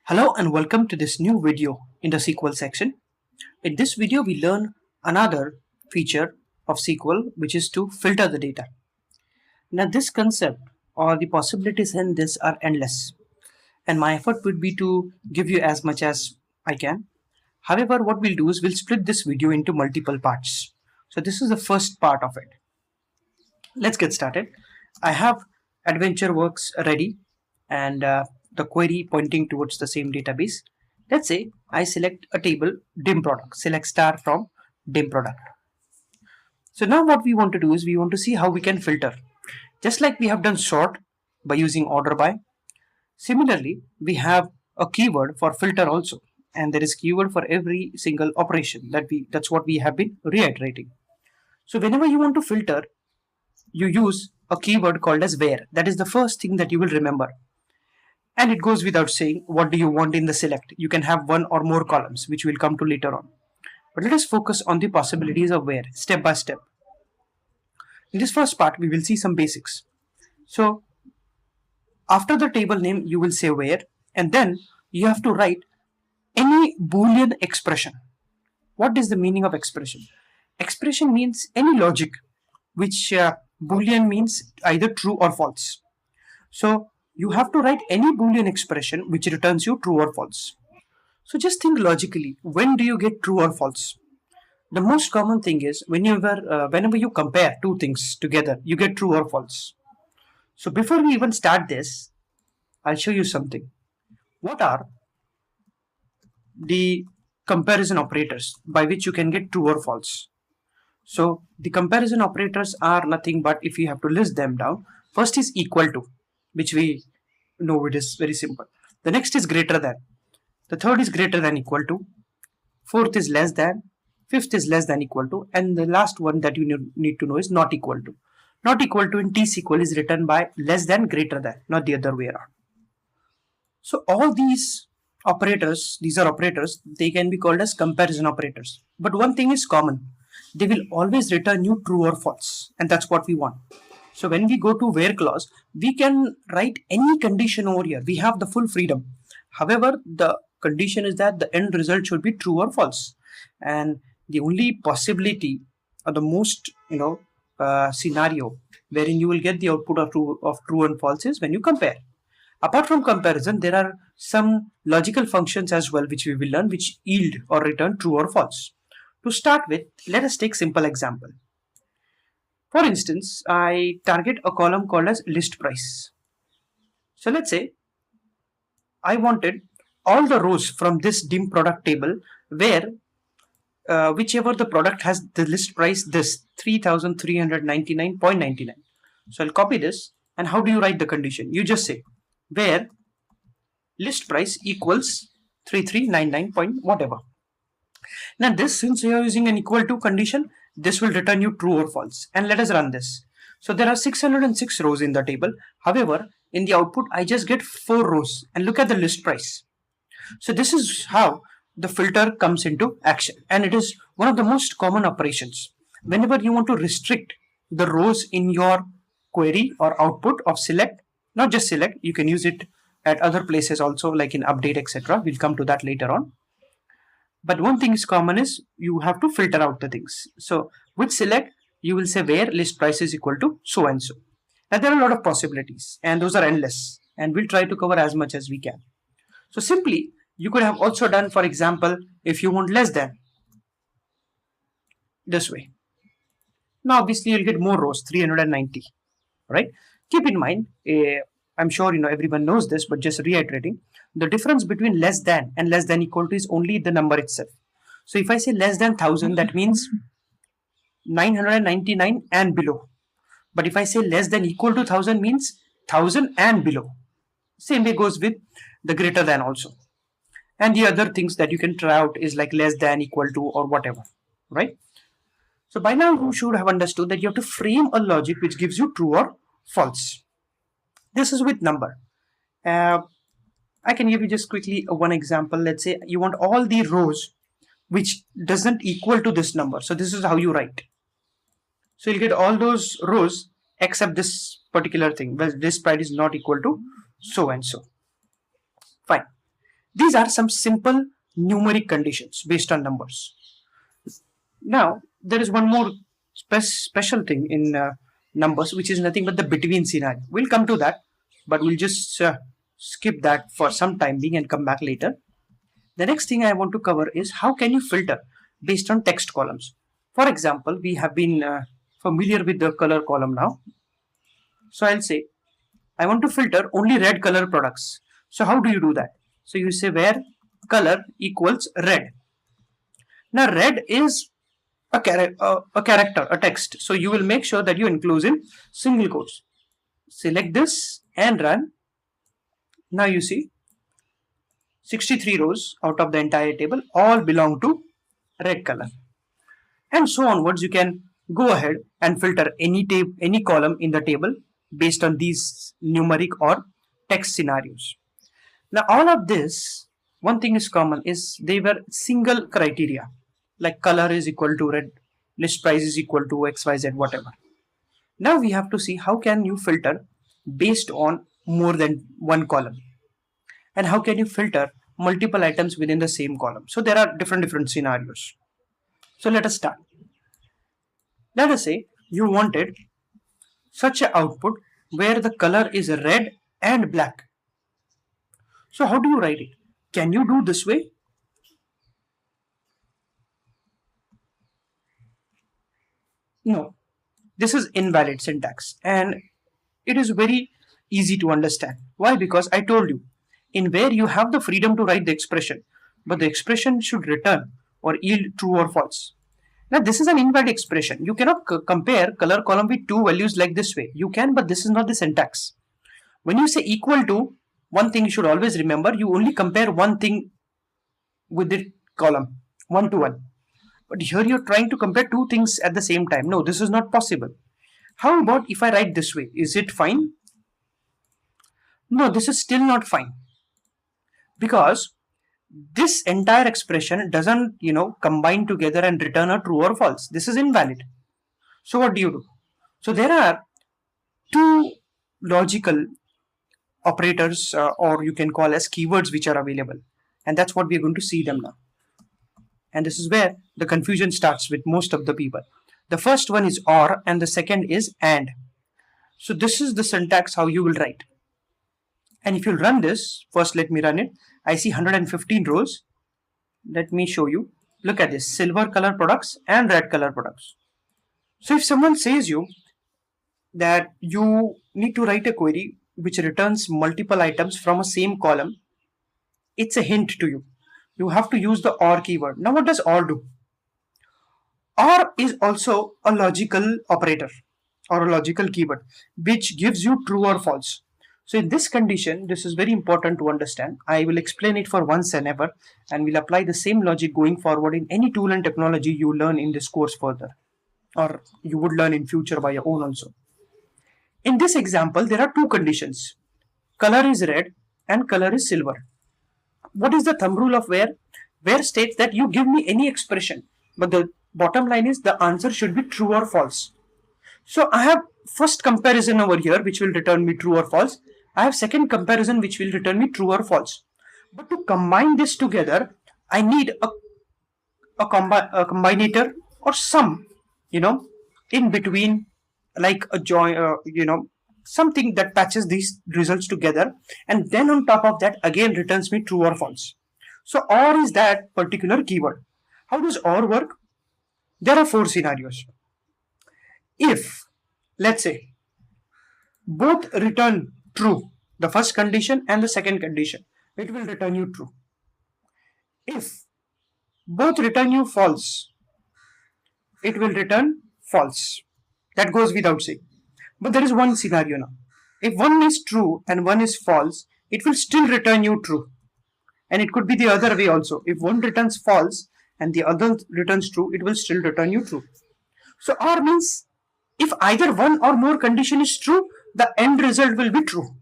Hello and welcome to this new video in the SQL section. In this video we learn another feature of SQL, which is to filter the data. Now this concept or the possibilities in this are endless, and my effort would be to give you as much as I can. However, what we'll do is we'll split this video into multiple parts. So this is the first part of it. Let's get started. I have AdventureWorks ready and the query pointing towards the same database. Let's say I select a table dim product, select star from dim product. So now what we want to do is we want to see how we can filter. Just like we have done sort by using order by. Similarly, we have a keyword for filter also, and there is keyword for every single operation that's what we have been reiterating. So whenever you want to filter, you use a keyword called as where. That is the first thing that you will remember. And it goes without saying, what do you want in the select? You can have one or more columns, which we'll come to later on. But let us focus on the possibilities of where, step by step. In this first part, we will see some basics. So after the table name, you will say where, and then you have to write any Boolean expression. What is the meaning of expression? Expression means any logic, which Boolean means either true or false. So you have to write any Boolean expression which returns you true or false. So just think logically, when do you get true or false? The most common thing is whenever you compare two things together, you get true or false. So before we even start this, I'll show you something. What are the comparison operators by which you can get true or false? So the comparison operators are nothing but, if you have to list them down, first is equal to, which we know it is very simple. The next is greater than. The third is greater than equal to. Fourth is less than. Fifth is less than equal to. And the last one that you need to know is not equal to. Not equal to in T-SQL is written by less than, greater than, not the other way around. So all these operators, these are operators, they can be called as comparison operators. But one thing is common. They will always return you true or false. And that's what we want. So when we go to where clause, we can write any condition over here. We have the full freedom. However, the condition is that the end result should be true or false. And the only possibility or the most scenario wherein you will get the output of true and false is when you compare. Apart from comparison, there are some logical functions as well which we will learn, which yield or return true or false. To start with, let us take simple example. For instance, I target a column called as list price. So let's say I wanted all the rows from this dim product table where whichever the product has the list price, this 3,399.99. So I'll copy this, and how do you write the condition? You just say where list price equals 3399 whatever. Now this, since you are using an equal to condition, this will return you true or false. And let us run this. So there are 606 rows in the table. However, in the output, I just get 4 rows. And look at the list price. So this is how the filter comes into action. And it is one of the most common operations. Whenever you want to restrict the rows in your query or output of select, not just select, you can use it at other places also, like in update, etc. We'll come to that later on. But one thing is common is you have to filter out the things. So with select, you will say where list price is equal to so and so. Now there are a lot of possibilities, and those are endless, and we'll try to cover as much as we can. So simply, you could have also done, for example, if you want less than, this way. Now obviously you'll get more rows, 390, right? Keep in mind, I'm sure everyone knows this, but just reiterating, the difference between less than and less than equal to is only the number itself. So if I say less than 1000, that means 999 and below. But if I say less than equal to 1000, means 1000 and below. Same way goes with the greater than also. And the other things that you can try out is like less than, equal to, or whatever, right? So by now you should have understood that you have to frame a logic which gives you true or false. This is with number. I can give you just quickly one example. Let's say you want all the rows which doesn't equal to this number. So this is how you write. So you'll get all those rows except this particular thing, where this price is not equal to so and so. Fine. These are some simple numeric conditions based on numbers. Now, there is one more special thing in numbers, which is nothing but the between scenario. We'll come to that, but we'll just skip that for some time being and come back later. The next thing I want to cover is how can you filter based on text columns. For example, we have been familiar with the color column now. So I'll say, I want to filter only red color products. So how do you do that? So you say where color equals red. Now red is a character, a text. So you will make sure that you include in single quotes. Select this and run. Now you see 63 rows out of the entire table all belong to red color. And so onwards, you can go ahead and filter any column in the table based on these numeric or text scenarios. Now all of this, one thing is common, is they were single criteria, like color is equal to red, list price is equal to XYZ, whatever. Now we have to see how can you filter based on more than one column, and how can you filter multiple items within the same column. So there are different scenarios. So let us start. Let us say you wanted such an output where the color is red and black. So how do you write it? Can you do this way? No, this is invalid syntax and it is very easy to understand. Why? Because I told you, in where you have the freedom to write the expression, but the expression should return or yield true or false. Now this is an invalid expression. You cannot compare color column with two values like this way. You can, but this is not the syntax. When you say equal to, one thing you should always remember, you only compare one thing with the column, one to one. But here you're trying to compare two things at the same time. No, this is not possible. How about if I write this way? Is it fine? No, this is still not fine. Because this entire expression doesn't, combine together and return a true or false. This is invalid. So what do you do? So there are two logical operators or you can call as keywords which are available. And that's what we're going to see them now. And this is where the confusion starts with most of the people. The first one is or and the second is and. So this is the syntax how you will write. And if you run this, first let me run it. I see 115 rows. Let me show you. Look at this, silver color products and red color products. So if someone says you that you need to write a query which returns multiple items from a same column, it's a hint to you. You have to use the or keyword. Now what does or do? Or is also a logical operator or a logical keyword which gives you true or false. So in this condition, this is very important to understand. I will explain it for once and ever, and we'll apply the same logic going forward in any tool and technology you learn in this course further, or you would learn in future by your own also. In this example, there are two conditions. Color is red and color is silver. What is the thumb rule of where? Where states that you give me any expression, but the bottom line is the answer should be true or false. So I have first comparison over here which will return me true or false. I have second comparison which will return me true or false. But to combine this together, I need a combinator or some, in between, like a join, something that patches these results together, and then on top of that again returns me true or false. So or is that particular keyword. How does or work? There are four scenarios. If, let's say, both return true, the first condition and the second condition, it will return you true. If both return you false, it will return false. That goes without saying. But there is one scenario now. If one is true and one is false, it will still return you true. And it could be the other way also. If one returns false and the other returns true, it will still return you true. So or means if either one or more condition is true, the end result will be true.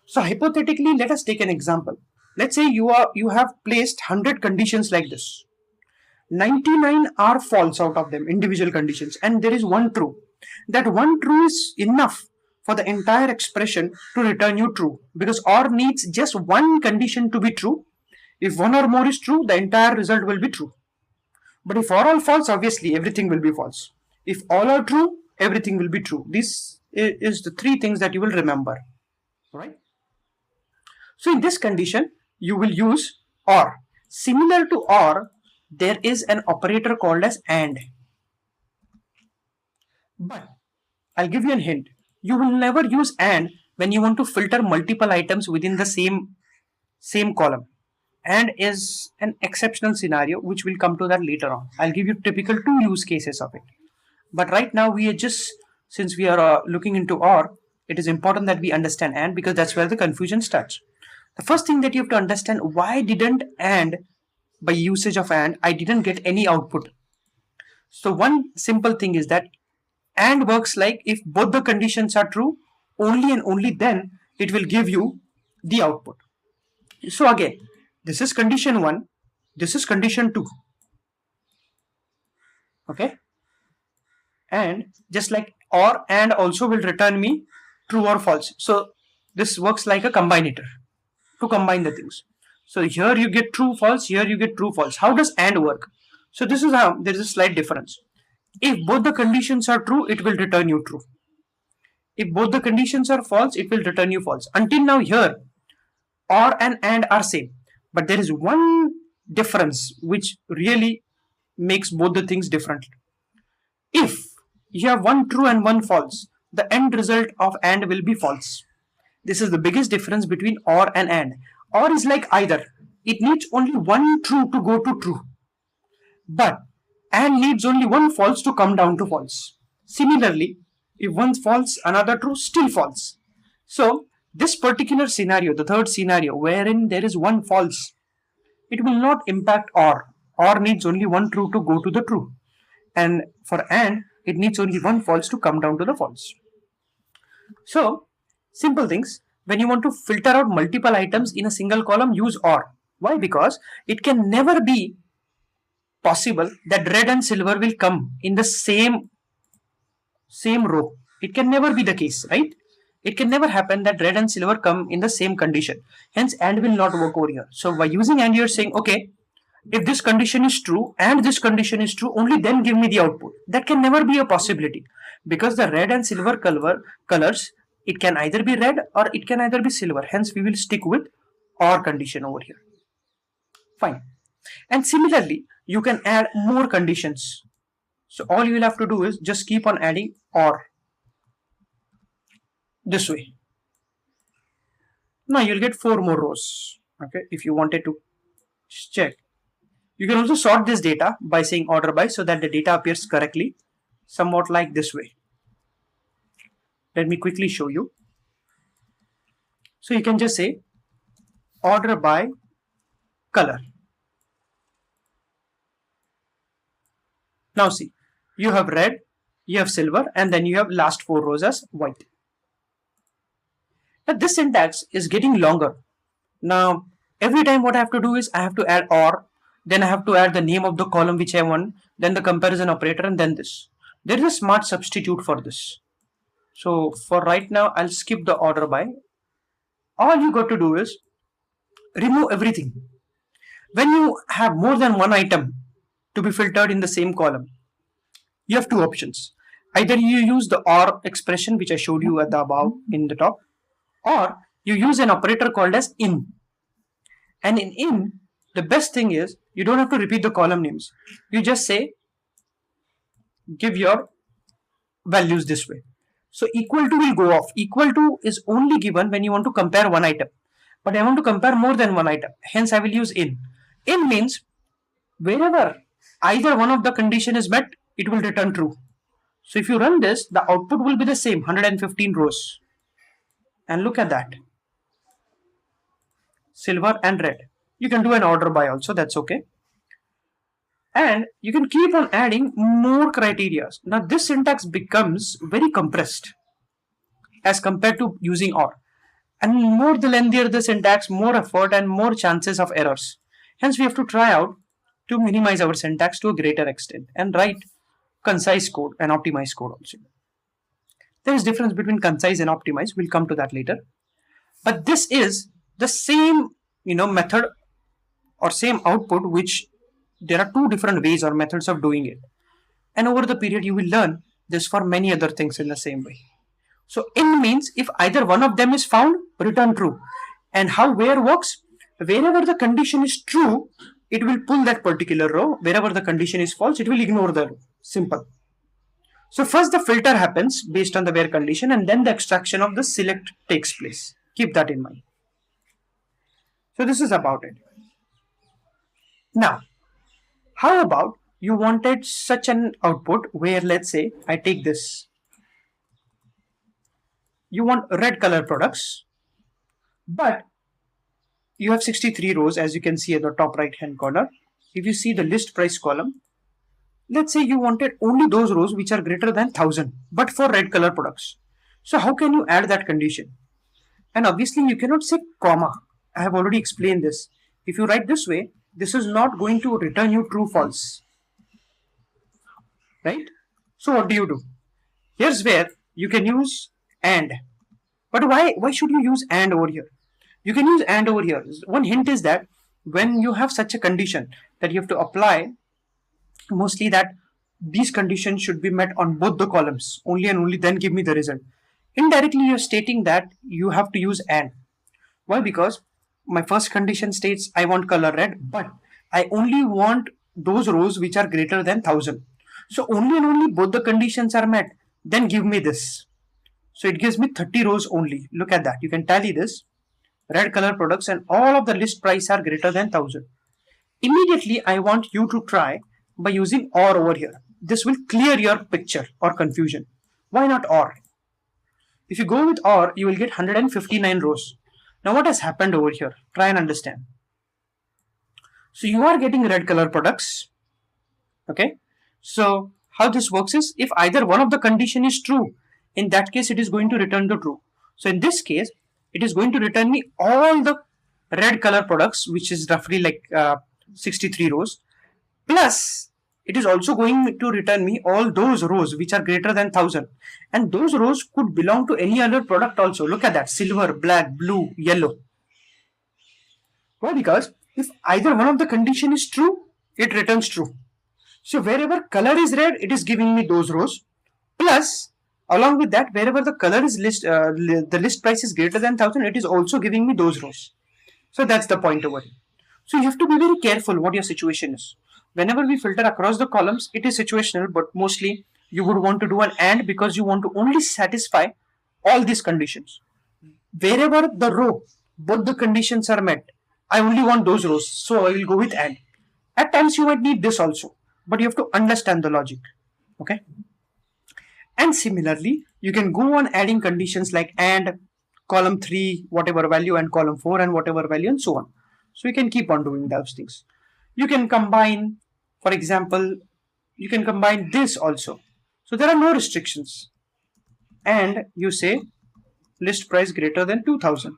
So hypothetically, let us take an example. Let's say you have placed 100 conditions like this. 99 are false out of them, individual conditions, and there is one true. That one true is enough for the entire expression to return you true, because OR needs just one condition to be true. If one or more is true, the entire result will be true. But if all are false, obviously everything will be false. If all are true, everything will be true. This is the three things that you will remember, right? So in this condition, you will use OR. Similar to OR, there is an operator called as AND. But I'll give you a hint. You will never use AND when you want to filter multiple items within the same column. AND is an exceptional scenario which will come to that later on. I'll give you typical two use cases of it. But right now we are just, since we are looking into OR, it is important that we understand AND, because that's where the confusion starts. The first thing that you have to understand, why didn't AND, by usage of AND, I didn't get any output. So one simple thing is that AND works like if both the conditions are true, only and only then it will give you the output. So again, this is condition 1, this is condition 2. Okay? And just like OR, AND also will return me true or false. So this works like a combinator to combine the things. So here you get true, false, here you get true, false. How does AND work? So this is how there is a slight difference. If both the conditions are true, it will return you true. If both the conditions are false, it will return you false. Until now here, OR and AND are same. But there is one difference which really makes both the things different. If you have one true and one false, the end result of AND will be false. This is the biggest difference between OR and AND. OR is like either. It needs only one true to go to true. But AND needs only one false to come down to false. Similarly, if one's false, another true, still false. So this particular scenario, the third scenario, wherein there is one false, it will not impact OR. OR needs only one true to go to the true. And for AND, it needs only one false to come down to the false. So, simple things. When you want to filter out multiple items in a single column, use OR. Why? Because it can never be possible that red and silver will come in the same row. It can never be the case, right? It can never happen that red and silver come in the same condition. Hence, AND will not work over here. So by using AND, you're saying, okay, if this condition is true and this condition is true, only then give me the output. That can never be a possibility, because the red and silver colors, it can either be red or it can either be silver. Hence, we will stick with OR condition over here. Fine. And similarly, you can add more conditions. So all you will have to do is just keep on adding OR this way. Now you'll get 4 more rows. Okay, if you wanted to check. You can also sort this data by saying order by, so that the data appears correctly, somewhat like this way. Let me quickly show you. So you can just say order by color. Now see, you have red, you have silver, and then you have last 4 rows as white. Now this syntax is getting longer. Now every time what I have to do is I have to add OR, then I have to add the name of the column which I want, then the comparison operator, and then this. There is a smart substitute for this. So for right now, I'll skip the order by. All you got to do is remove everything. When you have more than one item to be filtered in the same column, you have 2 options. Either you use the OR expression which I showed you at the above in the top, or you use an operator called as in. And in, the best thing is you don't have to repeat the column names. You just say, give your values this way. So equal to will go off. Equal to is only given when you want to compare one item. But I want to compare more than one item. Hence I will use in. In means wherever either one of the condition is met, it will return true. So if you run this, the output will be the same, 115 rows. And look at that. Silver and red. You can do an order by also, that's okay. And you can keep on adding more criteria. Now this syntax becomes very compressed as compared to using OR. And more the lengthier the syntax, more effort and more chances of errors. Hence we have to try out to minimize our syntax to a greater extent and write concise code and optimized code also. There is difference between concise and optimize. We'll come to that later. But this is the same, method or same output, which there are two different ways or methods of doing it. And over the period, you will learn this for many other things in the same way. So in means if either one of them is found, return true. And how where works? Wherever the condition is true, it will pull that particular row. Wherever the condition is false, it will ignore the row. Simple. So first the filter happens based on the where condition, and then the extraction of the select takes place. Keep that in mind. So this is about it. Now, how about you wanted such an output where, let's say, I take this. You want red color products, but you have 63 rows, as you can see at the top right hand corner. If you see the list price column, let's say you wanted only those rows which are greater than 1000, but for red color products. So how can you add that condition? And obviously you cannot say comma. I have already explained this. If you write this way, this is not going to return you true false, right? So what do? Here's where you can use and. But why should you use and over here? You can use and over here. One hint is that when you have such a condition that you have to apply, mostly that these conditions should be met on both the columns, only and only then give me the result. Indirectly you're stating that you have to use and. Why? Because my first condition states I want color red, but I only want those rows which are greater than 1000. So only and only both the conditions are met, then give me this. So it gives me 30 rows only. Look at that. You can tally this. Red color products and all of the list price are greater than 1000. Immediately I want you to try by using or over here. This will clear your picture or confusion. Why not or? If you go with or, you will get 159 rows. Now what has happened over here? Try and understand. So you are getting red color products. Okay. So how this works is if either one of the condition is true, in that case it is going to return the true. So in this case, it is going to return me all the red color products, which is roughly like 63 rows. Plus, it is also going to return me all those rows which are greater than 1000. And those rows could belong to any other product also. Look at that. Silver, black, blue, yellow. Why? Because if either one of the condition is true, it returns true. So wherever color is red, it is giving me those rows. Plus, along with that, wherever the color is the list price is greater than 1000, it is also giving me those rows. So that's the point over here. So you have to be very careful what your situation is. Whenever we filter across the columns, it is situational, but mostly you would want to do an and because you want to only satisfy all these conditions. Wherever the row, both the conditions are met, I only want those rows, so I will go with and. At times you might need this also, but you have to understand the logic. Okay. And similarly, you can go on adding conditions like and column 3, whatever value, and column 4 and whatever value, and so on. So you can keep on doing those things. You can combine, for example, you can combine this also. So there are no restrictions. And you say list price greater than 2000.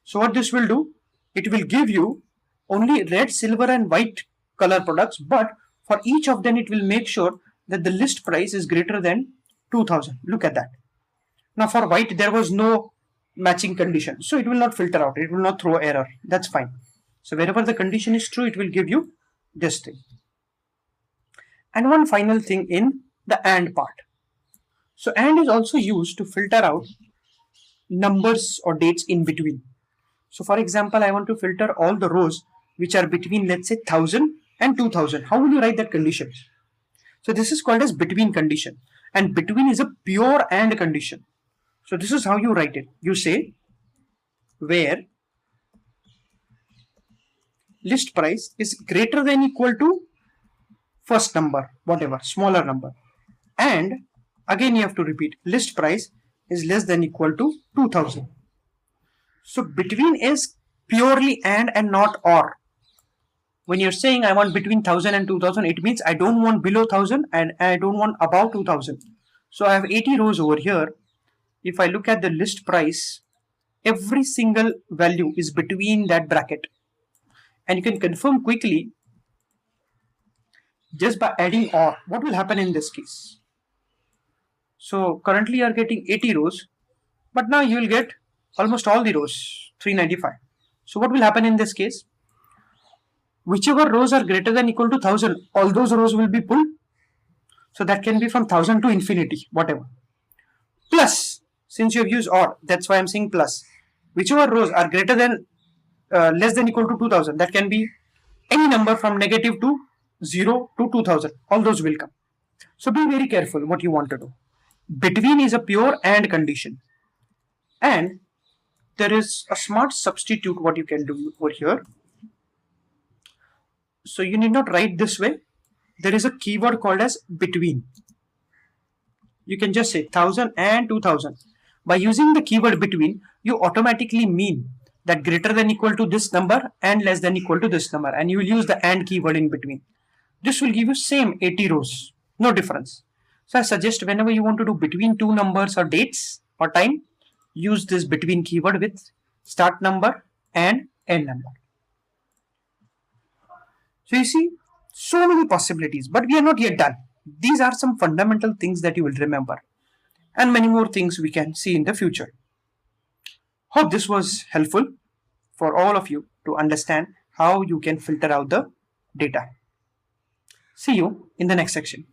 So what this will do, it will give you only red, silver and white color products, but for each of them it will make sure that the list price is greater than 2000. Look at that. Now for white there was no matching condition, so it will not filter out, it will not throw error. That's fine. So wherever the condition is true, it will give you this thing. And one final thing in the AND part. So AND is also used to filter out numbers or dates in between. So for example, I want to filter all the rows which are between, let's say, 1000 and 2000. How will you write that condition? So this is called as between condition, and between is a pure AND condition. So this is how you write it. You say where list price is greater than equal to first number, whatever, smaller number. And again you have to repeat, list price is less than equal to 2000. So between is purely and not or. When you're saying I want between 1000 and 2000, it means I don't want below 1000 and I don't want above 2000. So I have 80 rows over here. If I look at the list price, every single value is between that bracket. And you can confirm quickly just by adding or. What will happen in this case? So currently you are getting 80 rows, but now you will get almost all the rows, 395. So what will happen in this case? Whichever rows are greater than equal to 1000, all those rows will be pulled. So that can be from 1000 to infinity, whatever. Plus, since you have used or, that's why I'm saying plus. Whichever rows are greater than less than equal to 2000, that can be any number from negative to 0 to 2000. All those will come. So be very careful what you want to do. Between is a pure AND condition. And there is a smart substitute what you can do over here. So you need not write this way. There is a keyword called as between. You can just say 1000 and 2000. By using the keyword between, you automatically mean that greater than equal to this number and less than equal to this number, and you will use the AND keyword in between. This will give you same 80 rows, no difference. So I suggest whenever you want to do between two numbers or dates or time, use this between keyword with start number and end number. So you see, so many possibilities, but we are not yet done. These are some fundamental things that you will remember, and many more things we can see in the future. Hope this was helpful for all of you to understand how you can filter out the data. See you in the next section.